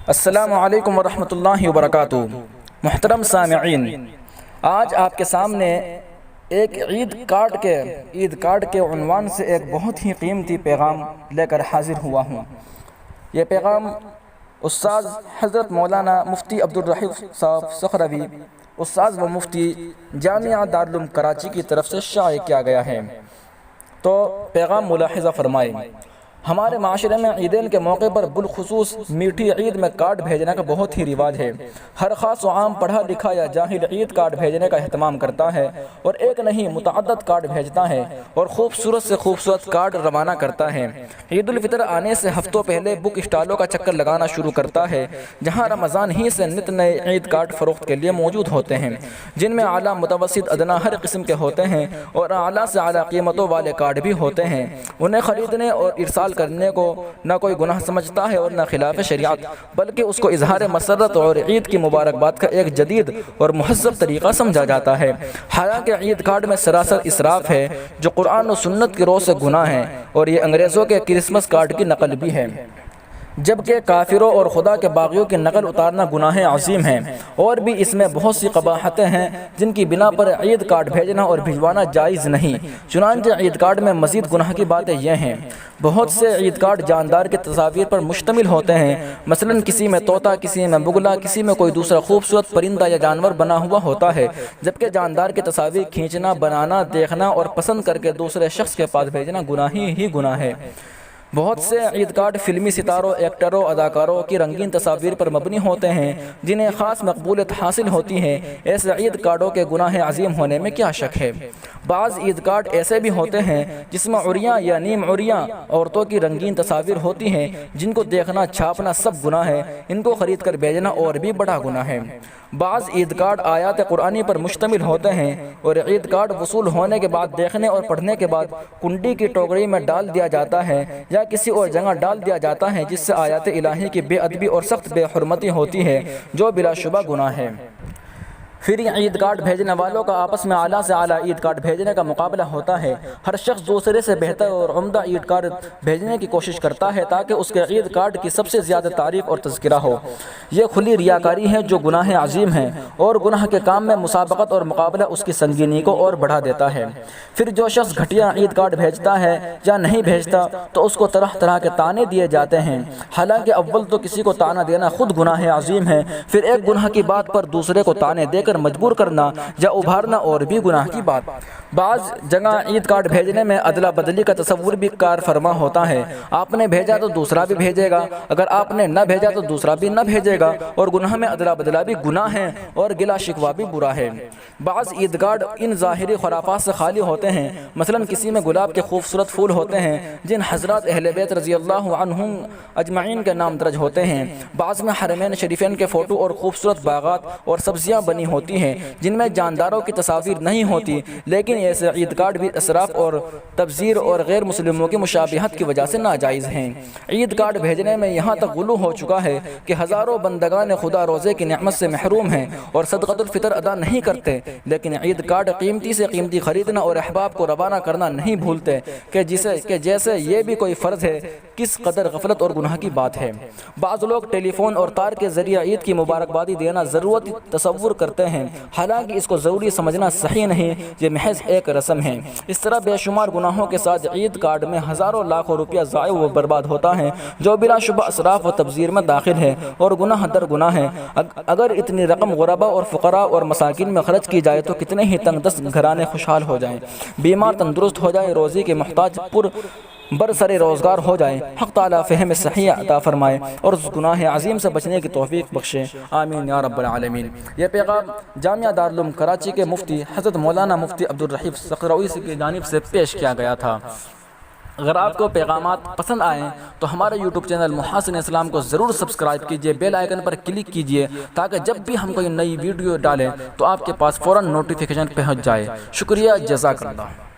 السلام علیکم ورحمۃ اللہ وبرکاتہ۔ محترم سامعین، آج آپ کے سامنے ایک عید کارڈ کے عنوان سے ایک بہت ہی قیمتی پیغام لے کر حاضر ہوا ہوں۔ یہ پیغام استاذ حضرت مولانا مفتی عبدالرحیف صاحب سخروی، استاذ و مفتی جامعہ دارالعلوم کراچی کی طرف سے شائع کیا گیا ہے۔ تو پیغام ملاحظہ فرمائیں۔ ہمارے معاشرے میں عیدین کے موقع پر بالخصوص میٹھی عید میں کارڈ بھیجنے کا بہت ہی رواج ہے۔ ہر خاص و عام پڑھا لکھا یا جاہل عید کارڈ بھیجنے کا اہتمام کرتا ہے، اور ایک نہیں متعدد کارڈ بھیجتا ہے اور خوبصورت سے خوبصورت کارڈ روانہ کرتا ہے۔ عید الفطر آنے سے ہفتوں پہلے بک اسٹالوں کا چکر لگانا شروع کرتا ہے، جہاں رمضان ہی سے نت نئے عید کارڈ فروخت کے لیے موجود ہوتے ہیں، جن میں اعلیٰ متوسط ادنیٰ ہر قسم کے ہوتے ہیں، اور اعلیٰ سے اعلیٰ قیمتوں والے کارڈ بھی ہوتے ہیں۔ انہیں خریدنے اور ارسال کرنے کو نہ کوئی گناہ سمجھتا ہے اور نہ خلاف شریعت، بلکہ اس کو اظہار مسرت اور عید کی مبارکباد کا ایک جدید اور مہذب طریقہ سمجھا جاتا ہے۔ حالانکہ عید کارڈ میں سراسر اسراف ہے، جو قرآن و سنت کی روح سے گناہ ہے، اور یہ انگریزوں کے کرسمس کارڈ کی نقل بھی ہے، جبکہ کافروں اور خدا کے باغیوں کی نقل اتارنا گناہ عظیم ہے۔ اور بھی اس میں بہت سی قباحتیں ہیں جن کی بنا پر عید کارڈ بھیجنا اور بھجوانا جائز نہیں۔ چنانچہ عید کارڈ میں مزید گناہ کی باتیں یہ ہیں: بہت سے عید کارڈ جاندار کی تصاویر پر مشتمل ہوتے ہیں، مثلا کسی میں طوطا، کسی میں بگلا، کسی میں کوئی دوسرا خوبصورت پرندہ یا جانور بنا ہوا ہوتا ہے، جبکہ جاندار کی تصاویر کھینچنا، بنانا، دیکھنا اور پسند کر کے دوسرے شخص کے پاس بھیجنا گناہ ہی گناہ ہے۔ بہت سے عید کارڈ فلمی ستاروں، ایکٹروں، اداکاروں کی رنگین تصاویر پر مبنی ہوتے ہیں، جنہیں خاص مقبولیت حاصل ہوتی ہے۔ ایسے عید کارڈوں کے گناہ عظیم ہونے میں کیا شک ہے؟ بعض عید کارڈ ایسے بھی ہوتے ہیں جس میں عریاں یا نیم عریاں عورتوں کی رنگین تصاویر ہوتی ہیں، جن کو دیکھنا، چھاپنا سب گناہ ہے۔ ان کو خرید کر بھیجنا اور بھی بڑا گناہ ہے۔ بعض عید کارڈ آیات قرآنی پر مشتمل ہوتے ہیں، اور عید کارڈ وصول ہونے کے بعد دیکھنے اور پڑھنے کے بعد کنڈی کی ٹوکری میں ڈال دیا جاتا ہے یا کسی اور جگہ ڈال دیا جاتا ہے، جس سے آیات الہی کی بے ادبی اور سخت بے حرمتی ہوتی ہے، جو بلا شبہ گناہ ہے۔ پھر عید کارڈ بھیجنے والوں کا آپس میں اعلیٰ سے اعلیٰ عید کارڈ بھیجنے کا مقابلہ ہوتا ہے۔ ہر شخص دوسرے سے بہتر اور عمدہ عید کارڈ بھیجنے کی کوشش کرتا ہے تاکہ اس کے عید کارڈ کی سب سے زیادہ تعریف اور تذکرہ ہو۔ یہ کھلی ریاکاری ہے جو گناہ عظیم ہے، اور گناہ کے کام میں مسابقت اور مقابلہ اس کی سنگینی کو اور بڑھا دیتا ہے۔ پھر جو شخص گھٹیا عید کارڈ بھیجتا ہے یا نہیں بھیجتا تو اس کو طرح طرح کے طعنے دیے جاتے ہیں، حالانکہ اول تو کسی کو طعنہ دینا خود گناہ عظیم ہے، پھر ایک گناہ کی بات پر دوسرے کو طعنے دے کر مجبور کرنا یا ابھارنا اور بھی گناہ کی بات۔ بعض جگہ عید کارڈ بھیجنے میں ادلا بدلی کا تصور بھی کار فرما ہوتا ہے۔ آپ نے بھیجا تو دوسرا بھی بھیجے گا، اگر آپ نے نہ بھیجا تو دوسرا بھی نہ بھیجے گا، اور گناہ میں ادلا بدلا بھی گناہ ہے اور گلا شکوہ بھی برا ہے۔ بعض عید کارڈ ان ظاہری خرافات سے خالی ہوتے ہیں، مثلا کسی میں گلاب کے خوبصورت پھول ہوتے ہیں جن حضرات اہل بیت رضی اللہ عنہم اجمعین کے نام درج ہوتے ہیں، بعض میں حرمین شریفین کے فوٹو اور خوبصورت باغات اور سبزیاں بنی ہوتی ہیں جن میں جانداروں کی تصاویر نہیں ہوتی، لیکن ایسے عید کارڈ بھی اسراف اور تبذیر اور غیر مسلموں کی مشابہت کی وجہ سے ناجائز ہیں۔ عید کارڈ بھیجنے میں یہاں تک غلو ہو چکا ہے کہ ہزاروں بندگان خدا روزے کی نعمت سے محروم ہیں اور صدقۃ الفطر ادا نہیں کرتے، لیکن عید کارڈ قیمتی سے قیمتی خریدنا اور احباب کو روانہ کرنا نہیں بھولتے کہ جیسے یہ بھی کوئی فرض ہے۔ کس قدر غفلت اور گناہ کی بات ہے۔ بعض لوگ ٹیلی فون اور تار کے ذریعے عید کی مبارکبادی دینا ضرورت تصور کرتے ہیں، حالانکہ اس کو ضروری سمجھنا صحیح نہیں، یہ محض ایک رسم ہے۔ اس طرح بے شمار گناہوں کے ساتھ عید کارڈ میں ہزاروں لاکھوں روپیہ ضائع و برباد ہوتا ہے، جو بلا شبہ اسراف و تبذیر میں داخل ہے اور گناہ در گناہ ہے۔ اگر اتنی رقم غربا اور فقراء اور مساکین میں خرچ کی جائے تو کتنے ہی تنگ دست گھرانے خوشحال ہو جائیں، بیمار تندرست ہو جائیں، روزی کے محتاج برسر روزگار ہو جائیں۔ حق تعالیٰ فہم صحیح عطا فرمائے اور اس گناہ عظیم سے بچنے کی توفیق بخشے، آمین یا رب العالمین۔ یہ پیغام جامعہ دارالعلوم کراچی کے مفتی حضرت مولانا مفتی عبدالرحیف سخروی کی جانب سے پیش کیا گیا تھا۔ اگر آپ کو پیغامات پسند آئیں تو ہمارے یوٹیوب چینل محاسن اسلام کو ضرور سبسکرائب کیجئے، بیل آئیکن پر کلک کیجئے تاکہ جب بھی ہم کوئی نئی ویڈیو ڈالیں تو آپ کے پاس فوراً نوٹیفیکیشن پہنچ جائے۔ شکریہ، جزاک اللہ۔